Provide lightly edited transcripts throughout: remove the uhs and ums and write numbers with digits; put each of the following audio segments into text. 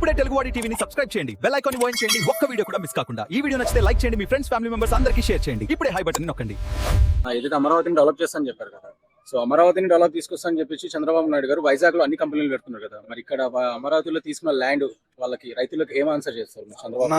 ఇప్పుడే తెలుగువాడి టీవీని సబ్స్క్రైబ్ చేయండి, బెల్ ఐకాన్ ని వాయిన్ చేయండి, ఒక్క వీడియో కూడా మిస్ కాకుండా. ఈ వీడియో నచ్చితే లైక్ చేయండి, మీ ఫ్రెండ్స్ ఫ్యామిలీ మెంబర్స్ అందరికీ షేర్ చేయండి. ఇప్పుడే హై బటన్ నొక్కండి. ఏదైతే అమరావతిని డెవలప్ చేస్తానని చెప్పారు కదా, సో అమరావతిని డెవలప్ తీసుకొస్తానని చెప్పేసి చంద్రబాబు నాయుడు గారు వైజాగ్ లో అన్ని కంపెనీలు పెడుతున్నారు కదా, మరి ఇక్కడ అమరావతిలో తీసుకున్న ల్యాండ్ వాళ్ళకి రైతులకు ఏం ఆన్సర్ చేస్తారు చంద్రబాబు?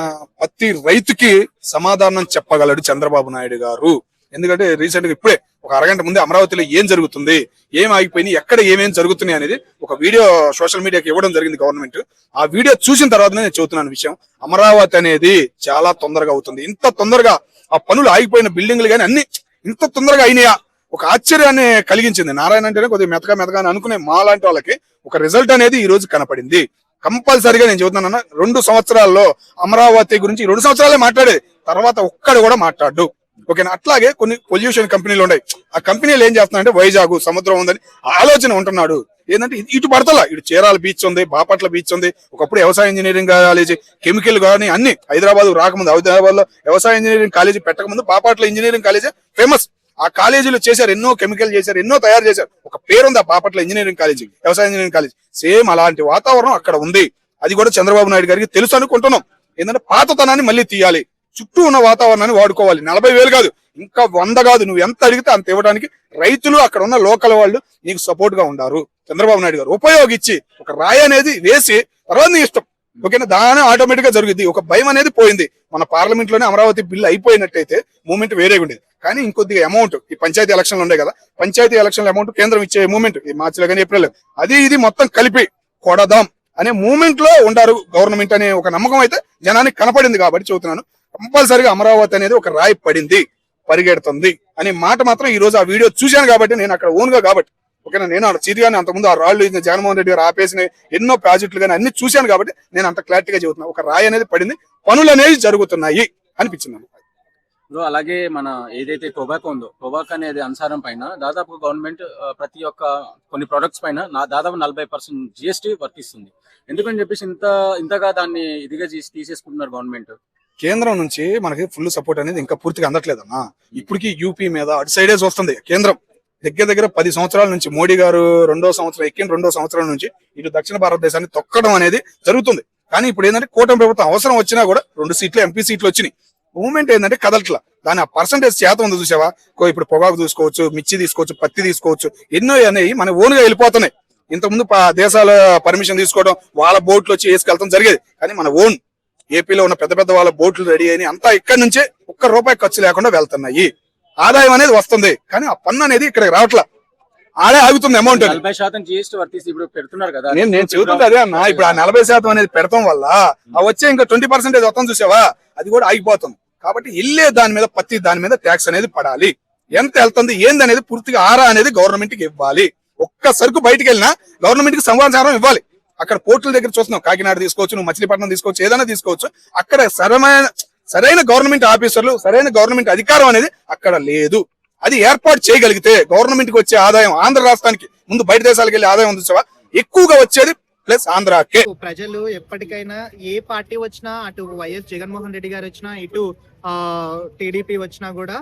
ప్రతి రైతుకి సమాధానం చెప్పగలడు చంద్రబాబు నాయుడు గారు. ఎందుకంటే రీసెంట్ గా ఇప్పుడే ఒక అరగంట ముందే అమరావతిలో ఏం జరుగుతుంది, ఏం ఆగిపోయింది, ఎక్కడ ఏమేం జరుగుతున్నాయి అనేది ఒక వీడియో సోషల్ మీడియాకి ఇవ్వడం జరిగింది గవర్నమెంట్. ఆ వీడియో చూసిన తర్వాత నేను చెబుతున్నాను విషయం. అమరావతి అనేది చాలా తొందరగా అవుతుంది. ఇంత తొందరగా ఆ పనులు ఆగిపోయిన బిల్డింగ్లు కానీ అన్ని ఇంత తొందరగా అయినాయా ఒక ఆశ్చర్యాన్ని కలిగించింది. నారాయణ అంటేనే కొద్దిగా మెతగా అని అనుకునే మా లాంటి వాళ్ళకి ఒక రిజల్ట్ అనేది ఈ రోజు కనపడింది. కంపల్సరిగా నేను చెబుతున్నాను, 2 సంవత్సరాల్లో అమరావతి గురించి 2 సంవత్సరాలే మాట్లాడేది, తర్వాత ఒక్కడు కూడా మాట్లాడు. ఓకేనా? అట్లాగే కొన్ని పొల్యూషన్ కంపెనీలు ఉన్నాయి. ఆ కంపెనీలు ఏం చేస్తున్నాయంటే వైజాగ్ సముద్రం ఉందని ఆలోచన ఉంటున్నాడు. ఏంటంటే ఇటు పడతలా, ఇటు చీరాల బీచ్ ఉంది, బాపట్ల బీచ్ ఉంది, ఒకప్పుడు వ్యవసాయ ఇంజనీరింగ్ కాలేజీ, కెమికల్ కానీ అన్ని హైదరాబాద్ రాకముందు, హైదరాబాద్ లో వ్యవసాయ ఇంజనీరింగ్ కాలేజీ పెట్టకముందు బాపట్ల ఇంజనీరింగ్ కాలేజీ ఫేమస్. ఆ కాలేజీలో చేశారు, ఎన్నో కెమికల్ చేశారు, ఎన్నో తయారు చేశారు. ఒక పేరుంది ఆ బాపట్ల ఇంజనీరింగ్ కాలేజీ, వ్యవసాయ ఇంజనీరింగ్ కాలేజీ. సేమ్ అలాంటి వాతావరణం అక్కడ ఉంది. అది కూడా చంద్రబాబు నాయుడు గారికి తెలుసు అనుకుంటున్నాం. ఏంటంటే పాతతనాన్ని మళ్ళీ తీయాలి, చుట్టూ ఉన్న వాతావరణాన్ని వాడుకోవాలి. 40,000 కాదు, ఇంకా 100 కాదు, నువ్వు ఎంత అడిగితే అంత ఇవ్వడానికి రైతులు, అక్కడ ఉన్న లోకల్ వాళ్ళు నీకు సపోర్ట్ గా ఉండారు. చంద్రబాబు నాయుడు గారు ఉపయోగించి ఒక రాయి అనేది వేసి తర్వాత నీ ఇష్టం. ఓకేనా? దాని ఆటోమేటిక్ గా జరుగుద్ది. ఒక భయం అనేది పోయింది. మన పార్లమెంట్ లోనే అమరావతి బిల్లు అయిపోయినట్టయితే మూమెంట్ వేరేగా ఉండేది. కానీ ఇంకొద్దిగా అమౌంట్ ఈ పంచాయతీ ఎలక్షన్లు ఉండే కదా, పంచాయతీ ఎలక్షన్ల అమౌంట్ కేంద్రం ఇచ్చే మూమెంట్ ఈ మార్చిలో కానీ ఏప్రిల్ అది ఇది మొత్తం కలిపి కొడదాం అనే మూమెంట్ లో ఉండారు గవర్నమెంట్ అనే ఒక నమ్మకం అయితే జనానికి కనపడింది. కాబట్టి చెబుతున్నాను, కంపల్సరిగా అమరావతి అనేది ఒక రాయి పడింది, పరిగెడుతుంది అనే మాట మాత్రం ఈ రోజు ఆ వీడియో చూశాను కాబట్టి, నేను అక్కడ ఓన్ గా కాబట్టి. ఓకేనా? నేను ఆ చీటిగానే అంతకుముందు ఆ రాళ్ళు జగన్మోహన్ రెడ్డి గారు ఆపేసిన ఎన్నో ప్రాజెక్టులు కానీ అన్ని చూశాను కాబట్టి నేను అంత క్లారిటీగా చెబుతున్నాను. ఒక రాయి అనేది పడింది, పనులు అనేవి జరుగుతున్నాయి అనిపించింది. అలాగే మన ఏదైతే టొబాకో ఉందో, టొబాకో అనేది అంశారం పైన దాదాపు గవర్నమెంట్ ప్రతి ఒక్క కొన్ని ప్రొడక్ట్స్ పైన దాదాపు 40% జిఎస్టీ వర్తిస్తుంది. ఎందుకని చెప్పేసి ఇంతగా దాన్ని ఇదిగా తీసేసుకుంటున్నారు గవర్నమెంట్. కేంద్రం నుంచి మనకి ఫుల్ సపోర్ట్ అనేది ఇంకా పూర్తిగా అందట్లేదన్నా. ఇప్పటికీ యూపీ మీద అటు సైడే వస్తుంది కేంద్రం. దగ్గర 10 సంవత్సరాల నుంచి మోడీ గారు 2వ సంవత్సరం ఎక్కిన 2వ సంవత్సరం నుంచి ఇటు దక్షిణ భారతదేశాన్ని తొక్కడం అనేది జరుగుతుంది. కానీ ఇప్పుడు ఏంటంటే కూటమి ప్రభుత్వం అవసరం వచ్చినా కూడా 2 సీట్లు ఎంపీ సీట్లు వచ్చినాయి. మూవ్మెంట్ ఏంటంటే కదలట్లా. దాని ఆ పర్సంటేజ్ శాతం ఉంది చూసావా? ఇప్పుడు పొగాకు తీసుకోవచ్చు, మిర్చి తీసుకోవచ్చు, పత్తి తీసుకోవచ్చు, ఎన్నో అనేవి మన ఓన్ గా వెళ్ళిపోతున్నాయి. ఇంతకుముందు దేశాల పర్మిషన్ తీసుకోవడం, వాళ్ళ బోట్లు వచ్చి వేసుకెళ్తాం జరిగేది. కానీ మన ఓన్ ఏపీలో ఉన్న పెద్ద వాళ్ళ బోట్లు రెడీ అయినాయి. అంతా ఇక్కడి నుంచే ₹1 ఖర్చు లేకుండా వెళ్తున్నాయి. ఆదాయం అనేది వస్తుంది, కానీ ఆ పన్ను అనేది ఇక్కడికి రావట్లా, ఆడే ఆగుతుంది అమౌంట్. 40% జిఎస్టీ వర్తిసి ఇప్పుడు పెడుతున్నారు కదా. నేను చెబుతుంది అదే అన్న. ఇప్పుడు ఆ 40% అనేది పెడతాం వల్ల ఆ వచ్చే ఇంకా 20% వస్తాం చూసావా, అది కూడా ఆగిపోతుంది. కాబట్టి వెళ్ళే దాని మీద ప్రతి దాని మీద ట్యాక్స్ అనేది పడాలి. ఎంత వెళ్తుంది ఏంది అనేది పూర్తిగా ఆరా అనేది గవర్నమెంట్ కి ఇవ్వాలి. ఒక్క సరుకు బయటకు వెళ్ళినా గవర్నమెంట్ కి సమాచారం ఇవ్వాలి. అక్కడ పోర్టుల దగ్గర చూస్తున్నాం, కాకినాడ తీసుకోవచ్చు, నువ్వు మచిలీపట్నం తీసుకోవచ్చు, ఏదైనా తీసుకోవచ్చు. అక్కడ సరైన గవర్నమెంట్ ఆఫీసర్లు, సరైన గవర్నమెంట్ అధికారం అనేది అక్కడ లేదు. అది ఏర్పాటు చేయగలిగితే గవర్నమెంట్ కి వచ్చే ఆదాయం ఆంధ్ర రాష్ట్రానికి ముందు బయట దేశాలకు వెళ్ళే ఆదాయం ఉంది చూసావా, ఎక్కువగా వచ్చేది ప్లస్ ఆంధ్రాకే. ప్రజలు ఎప్పటికైనా ఏ పార్టీ వచ్చినా, అటు వైఎస్ జగన్మోహన్ రెడ్డి గారు వచ్చినా, ఇటు టీడీపీ వచ్చినా కూడా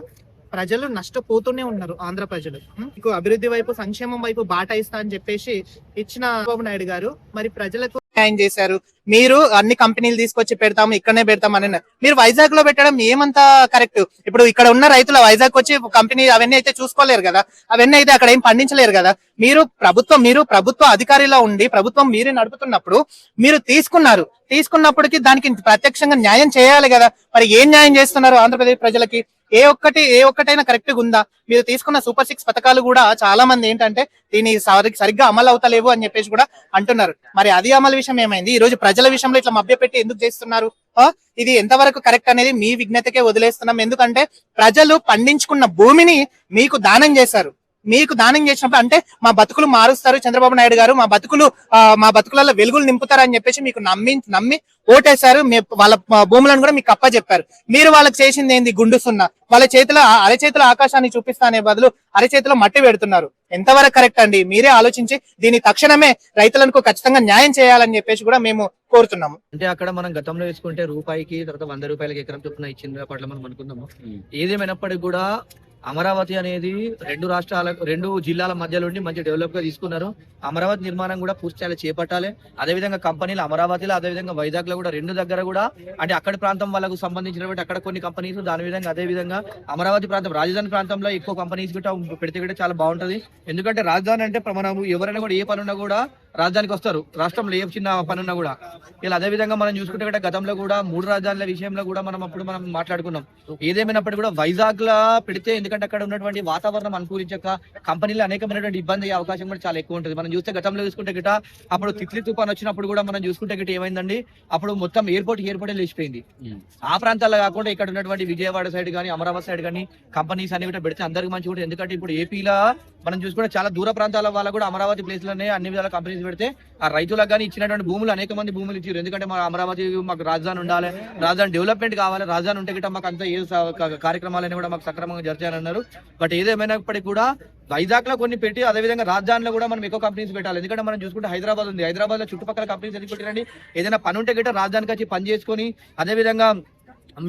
ప్రజలు నష్టపోతూనే ఉన్నారు. ఆంధ్ర ప్రజలు మీకు అభివృద్ధి వైపు, సంక్షేమం వైపు బాట ఇస్తా అని చెప్పేసి ఇచ్చిన చంద్రబాబు నాయుడు గారు మరి ప్రజలకు న్యాయం చేశారు. మీరు అన్ని కంపెనీలు తీసుకొచ్చి పెడతాము, ఇక్కడనే పెడతాం అని మీరు వైజాగ్ లో పెట్టడం ఏమంతా కరెక్ట్? ఇప్పుడు ఇక్కడ ఉన్న రైతులు వైజాగ్ వచ్చి కంపెనీ అవన్నీ అయితే చూసుకోలేరు కదా, అవన్నీ అయితే అక్కడ ఏం పండించలేరు కదా. మీరు ప్రభుత్వ అధికారిలో ఉండి ప్రభుత్వం మీరే నడుపుతున్నప్పుడు మీరు తీసుకున్నప్పటికీ దానికి ప్రత్యక్షంగా న్యాయం చేయాలి కదా. మరి ఏం న్యాయం చేస్తున్నారు ఆంధ్రప్రదేశ్ ప్రజలకి? ఏ ఒక్కటైనా కరెక్ట్ గా ఉందా? మీరు తీసుకున్న సూపర్ 6 పథకాలు కూడా చాలా మంది ఏంటంటే దీని సరిగ్గా అమలు అవుతలేవు అని చెప్పేసి కూడా అంటున్నారు. మరి అది అమలు విషయం ఏమైంది? ఈ రోజు ప్రజల విషయంలో ఇట్లా మభ్యపెట్టి ఎందుకు చేస్తున్నారు? ఇది ఎంతవరకు కరెక్ట్ అనేది మీ విజ్ఞతకే వదిలేస్తున్నాం. ఎందుకంటే ప్రజలు పండించుకున్న భూమిని మీకు దానం చేశారు. మీకు దానం చేసినప్పుడు అంటే మా బతుకులు మారుస్తారు చంద్రబాబు నాయుడు గారు, మా బతుకులలో వెలుగులు నింపుతారని చెప్పేసి మీకు నమ్మి ఓటేశారు. వాళ్ళ భూములను కూడా మీకు అప్పచెప్పారు. మీరు వాళ్ళకి చేసింది ఏంది? గుండు సున్నా. వాళ్ళ అరచేతిలో ఆకాశాన్ని చూపిస్తానే బదులు అరచేతిలో మట్టి పెడుతున్నారు. ఎంతవరకు కరెక్ట్ అండి? మీరే ఆలోచించి దీని తక్షణమే రైతులకు ఖచ్చితంగా న్యాయం చేయాలని చెప్పేసి కూడా మేము కోరుతున్నాము. అంటే అక్కడ మనం గతంలో వేసుకుంటే రూపాయికి తర్వాత ₹100 ఎకరం చొప్పున ఇచ్చిన పట్ల మనం అనుకున్నాము. ఏదేమైనప్పటికీ కూడా అమరావతి అనేది రెండు జిల్లాల మధ్యలో ఉండి మంచి డెవలప్ గా తీసుకున్నారు. అమరావతి నిర్మాణం కూడా పూర్తి స్థాయిలో చేపట్టాలి. అదేవిధంగా కంపెనీలు అమరావతిలో, అదేవిధంగా వైజాగ్ లో కూడా రెండు దగ్గర కూడా అంటే అక్కడి ప్రాంతం వాళ్ళకు సంబంధించినటువంటి అక్కడ కొన్ని కంపెనీస్, దాని విధంగా అదే విధంగా అమరావతి ప్రాంతం రాజధాని ప్రాంతంలో ఎక్కువ కంపెనీస్ కూడా పెడితే కూడా చాలా బాగుంటది. ఎందుకంటే రాజధాని అంటే మనం ఎవరైనా కూడా ఏ పని ఉన్నా కూడా రాజధానికి వస్తారు, రాష్ట్రంలో ఏ చిన్న పని ఉన్నా కూడా. ఇలా అదే విధంగా మనం చూసుకుంటే కూడా గతంలో కూడా 3 రాజధానుల విషయంలో కూడా మనం మాట్లాడుకున్నాం. ఏదేమైనప్పటికీ కూడా వైజాగ్ లా పెడితే, ఎందుకంటే అక్కడ ఉన్నటువంటి వాతావరణం అనుకూలించక కంపెనీలు అనేకమైనటువంటి ఇబ్బంది అయ్యే అవకాశం కూడా చాలా ఎక్కువ ఉంటుంది. మనం చూస్తే గతంలో చూసుకుంటే గిట అప్పుడు తిత్లీ తుఫాన్ వచ్చినప్పుడు కూడా మనం చూసుకుంటే గిట ఏమైందండి, అప్పుడు మొత్తం ఎయిర్పోర్ట్ లేచిపోయింది. ఆ ప్రాంతాల్లో కాకుండా ఇక్కడ ఉన్నటువంటి విజయవాడ సైడ్ కానీ అమరావతి సైడ్ కానీ కంపెనీస్ అనేవి కూడా పెడితే అందరికి మంచిగా ఉంటుంది. ఎందుకంటే ఇప్పుడు ఏపీలో మనం చూసుకుంటే చాలా దూర ప్రాంతాల వాళ్ళ కూడా అమరావతి ప్లేస్ లోనే అన్ని విధాల కంపెనీస్ పెడితే ఆ రైతులకు కానీ ఇచ్చినటువంటి భూములు అనేక మంది భూములు ఇచ్చారు. ఎందుకంటే మా అమరావతి మాకు రాజధాని ఉండాలి, రాజధాని డెవలప్మెంట్ కావాలి, రాజధాని ఉంటే గిట్ట మాకు అంతా ఏ కార్యక్రమాలన్నీ కూడా మాకు సక్రమంగా జరగాలన్నారు. బట్ ఏదేమైనప్పటికీ కూడా వైజాగ్ లో కొన్ని పెట్టి అదేవిధంగా రాజధానిలో కూడా మనం ఎక్కువ కంపెనీస్ పెట్టాలి. ఎందుకంటే మనం చూసుకుంటే హైదరాబాద్ ఉంది, హైదరాబాద్ లో చుట్టుపక్కల కంపెనీస్ ఎందుకు పెట్టారండి? ఏదైనా పని ఉంటే గిట్ట రాజధానికి వచ్చి పని చేసుకొని అదేవిధంగా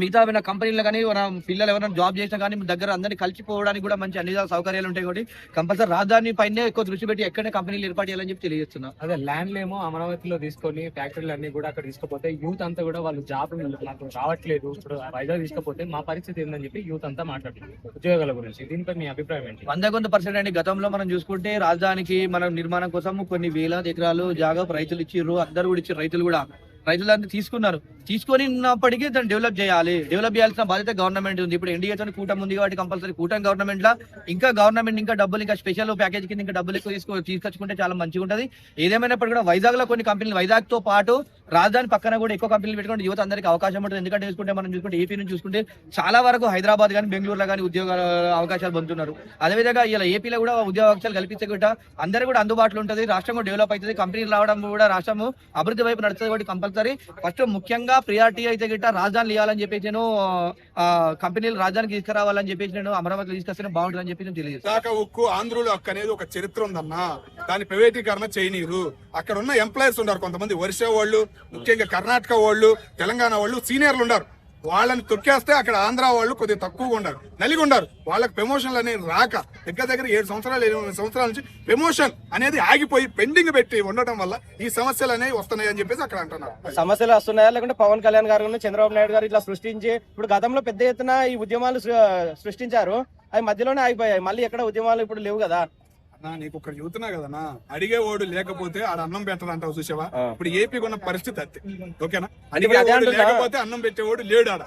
మిగతా ఏమైనా కంపెనీలు కానీ మన పిల్లలు ఎవరైనా జాబ్ చేసినా కానీ దగ్గర అందరినీ కలిసిపోవడానికి కూడా మంచి అన్ని సౌకర్యాలు ఉంటాయి. కాబట్టి కంపల్సరీ రాజధాని పైనే ఎక్కువ దృష్టి పెట్టి ఎక్కడైనా కంపెనీలు ఏర్పాటు చేయాలని చెప్పి తెలియజేస్తున్నా. అదే ల్యాండ్లు ఏమో అమరావతిలో తీసుకొని ఫ్యాక్టరీలు అన్ని కూడా అక్కడ తీసుకుపోతే యూత్ అంతా కూడా వాళ్ళు జాబ్ నాకు రావట్లేదు, ఇప్పుడు వైజాగ్ తీసుకపోతే మా పరిస్థితి ఏందని చెప్పి యూత్ అంతా మాట్లాడుతుంది ఉద్యోగాల గురించి. దీనిపై మీ అభిప్రాయం ఏంటి? 100% అండి. గతంలో మనం చూసుకుంటే రాజధానికి మనం నిర్మాణం కోసం కొన్ని వేలాది ఎకరాలు జాగా రైతులు ఇచ్చిర్రు, అందరు కూడా ఇచ్చారు. రైతులంతా తీసుకొని ఉన్నప్పటికీ దాన్ని డెవలప్ చేయాల్సిన బాధ్యత గవర్నమెంట్ ఉంది. ఇప్పుడు ఎన్డీఏతో కూటమి ఉంది కాబట్టి కంపల్సరీ కూటమి గవర్నమెంట్ లా ఇంకా గవర్నమెంట్ ఇంకా డబ్బులు ఇంకా స్పెషల్ ప్యాకేజ్ కింద ఇంకా డబ్బులు ఎక్కువ తీసుకొచ్చుకుంటే చాలా మంచిగా ఉంటుంది. ఏదేమైనప్పటికీ కూడా వైజాగ్ లో కొన్ని కంపెనీలు, వైజాగ్ తో పాటు రాజధాని పక్కన కూడా ఎక్కువ కంపెనీలు పెట్టుకుంటే యువత అందరికీ అవకాశం ఉంటుంది. ఎందుకంటే మనం చూసుకుంటే ఏపీ నుంచి చూసుకుంటే చాలా వరకు హైదరాబాద్ కానీ బెంగళూరులో కానీ ఉద్యోగాల అవకాశాలు పొందుతున్నారు. అదేవిధంగా ఇలా ఏపీలో కూడా ఉద్యోగ అవకాశాలు కల్పిస్తే కూడా అందరూ కూడా అందుబాటులో ఉంటుంది, రాష్ట్రం కూడా డెవలప్ అవుతుంది, కంపెనీలు రావడం కూడా రాష్ట్రం అభివృద్ధి వైపు నడుస్తుంది. కాబట్టి కంపల్సరీ ఫస్ట్ ముఖ్యంగా ప్రియారిటీ అయితే గిట్ట రాజధాని ఇవ్వాలని చెప్పేసి నేను కంపెనీలు రాజధానికి తీసుకురావాలని చెప్పేసి నేను అమరావతిలో తీసుకొస్తే బాగుంటుందని చెప్పి నేను తెలియదు. విశాఖ ఉక్కు, ఆంధ్రులు హక్కు అనేది ఒక చరిత్ర ఉందన్నా, దాని ప్రైవేటీకరణ చేయనీరు. అక్కడ ఉన్న ఎంప్లాయీస్ ఉన్నారు, కొంతమంది ఒరిస్సా వాళ్ళు, ముఖ్యంగా కర్ణాటక వాళ్ళు, తెలంగాణ వాళ్ళు సీనియర్లు ఉన్నారు. వాళ్ళని తొక్కేస్తే అక్కడ ఆంధ్ర వాళ్ళు కొద్దిగా తక్కువగా ఉన్నారు, నలిగి ఉన్నారు. వాళ్ళకి ప్రమోషన్లు అనేది రాక దగ్గర 7 సంవత్సరాలు 8 సంవత్సరాల నుంచి ప్రమోషన్ అనేది ఆగిపోయి పెండింగ్ పెట్టి ఉండటం వల్ల ఈ సమస్యలు అనేవి వస్తున్నాయి అని చెప్పేసి అక్కడ అంటున్నారు. సమస్యలు వస్తున్నాయా లేకుంటే పవన్ కళ్యాణ్ గారు, చంద్రబాబు నాయుడు గారు ఇట్లా సృష్టించి ఇప్పుడు గతంలో పెద్ద ఎత్తున ఈ ఉద్యమాలు సృష్టించారు, అవి మధ్యలోనే ఆగిపోయాయి. మళ్ళీ ఎక్కడ ఉద్యమాలు ఇప్పుడు లేవు కదా. నీకు ఒకటి చెబుతున్నా కదనా, అడిగేవాడు లేకపోతే ఆడ అన్నం పెట్టదంటావు చూసావా? ఇప్పుడు ఏపీకి ఉన్న పరిస్థితి అంతే, ఓకేనా? అడిగేవాడు లేకపోతే అన్నం పెట్టేవాడు లేడు ఆడ.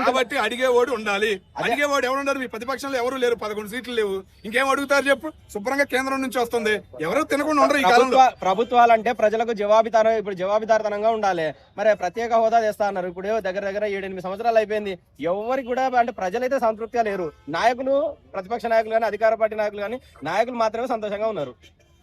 కాబట్టి అడిగేవాడు ఉండాలి. అడిగేవాడు ఎవరు ఉన్నారు? మీ ప్రతిపక్షంలో ఎవరు లేరు, 11 సీట్లు లేవు, ఇంకేం అడుగుతారు చెప్పు? శుభ్రంగా కేంద్రం నుంచి వస్తుంది, ఎవరు తినకుండా ఉండరు ఈ కాలంలో. ప్రభుత్వాలు అంటే ప్రజలకు జవాబుదారితనంగా ఉండాలి. మరి ప్రత్యేక హోదా తెస్తా అన్నారు, ఇప్పుడు దగ్గర 7-8 సంవత్సరాలు అయిపోయింది. ఎవరికి కూడా అంటే ప్రజలైతే సంతృప్తిగా లేరు. నాయకులు, ప్రతిపక్ష నాయకులు కానీ అధికార పార్టీ నాయకులు కానీ, నాయకులు మాత్రమే సంతోషంగా ఉన్నారు.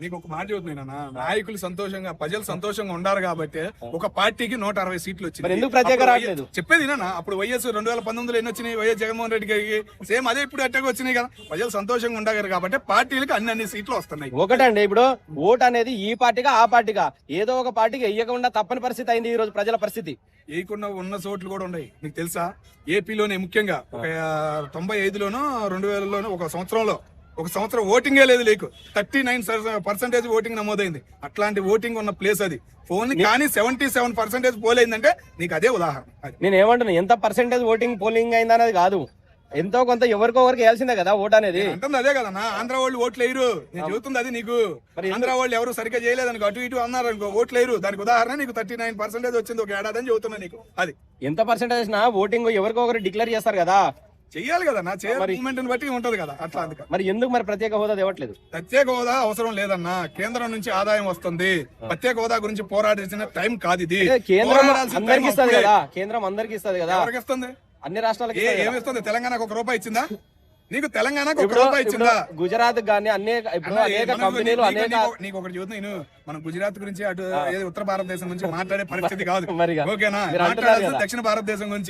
నీకు ఒక మాట చెబుతున్నా, నాయకులు సంతోషంగా, ప్రజలు సంతోషంగా ఉండారు కాబట్టి ఒక పార్టీకి 160 సీట్లు వచ్చింది. ఎందుకు ప్రత్యేక రావట్లేదు? చెప్పేది అప్పుడు వైఎస్ 2019లో ఎన్ని వచ్చినాయి? వైఎస్ జగన్మోహన్ రెడ్డి గారికి సేమ్ అదే ఇప్పుడు అట్టగా వచ్చినాయి కదా. ప్రజలు సంతోషంగా ఉండగారు కాబట్టి పార్టీలకు అన్ని సీట్లు వస్తున్నాయి. ఒకటండి, ఇప్పుడు ఓటు అనేది ఈ పార్టీగా ఆ పార్టీగా ఏదో ఒక పార్టీకి వేయకుండా తప్పని పరిస్థితి అయింది ఈ రోజు ప్రజల పరిస్థితి. వేయకుండా ఉన్న చోట్లు కూడా ఉన్నాయి. నీకు తెలుసా, ఏపీలోనే ముఖ్యంగా ఒక 95లోనో 2000లోనో ఒక సంవత్సరం ఓటింగే లేదు. లేకు 39% ఓటింగ్ నమోదైంది. అట్లాంటి ఓటింగ్ ఉన్న ప్లేస్ అది. ఫోన్ కానీ 77% పోలైందంటే నీకు అదే ఉదాహరణ. నేను ఏమంటున్నా, ఎంత పర్సెంటేజ్ ఓటింగ్ పోలింగ్ అయిందనేది కాదు, ఎంతో కొంత ఎవరికో వేయాల్సిందే కదా ఓటు అనేది. అంటుంది అదే కదా, ఆంధ్ర వాళ్ళు ఓట్లు వేయరు. నేను చెబుతుంది అది నీకు. ఆంధ్ర వాళ్ళు ఎవరు సరిగ్గా చేయలేదనుకో, అటు ఇటు అన్నారు అనుకో, ఓట్లు వేయరు. దానికి ఉదాహరణ నీకు 39% వచ్చింది ఒక ఏడాది అని చెబుతున్నా నీకు. అది ఎంత పర్సెంటేజ్ ఓటింగ్ ఎవరికో ఒకరు డిక్లేర్ చేస్తారు కదా, చెయ్యాలి కదా. మూవ్మెంట్ బట్టి ఉంటది కదా. అట్లా అందుకు మరి ఎందుకు మరి ప్రత్యేక హోదా ఇవ్వట్లేదు? ప్రత్యేక హోదా అవసరం లేదన్నా, కేంద్రం నుంచి ఆదాయం వస్తుంది. ప్రత్యేక హోదా గురించి పోరాడాల్సిన టైం కాదు ఇది. కేంద్రం అందరికి ఇస్తుంది కదా, కేంద్రం అందరికి ఇస్తుంది కదా. ఎవరికి ఇస్తుంది? అన్ని రాష్ట్రాలకి ఏమిస్తుంది? తెలంగాణకు 1 రూపాయి ఇచ్చిందా? నీకు తెలంగాణకు 1 రూపాయి ఇచ్చిందా? గుజరాత్ గానీ అనేక కంపెనీలు నీకు ఒకటి చూద్దాం. నేను మనం గుజరాత్ గురించి అటు ఉత్తర భారతదేశం గురించి మాట్లాడే పరిస్థితి కాదు, ఓకేనా? మాట్లాడాల్సిన దక్షిణ భారతదేశం గురించి.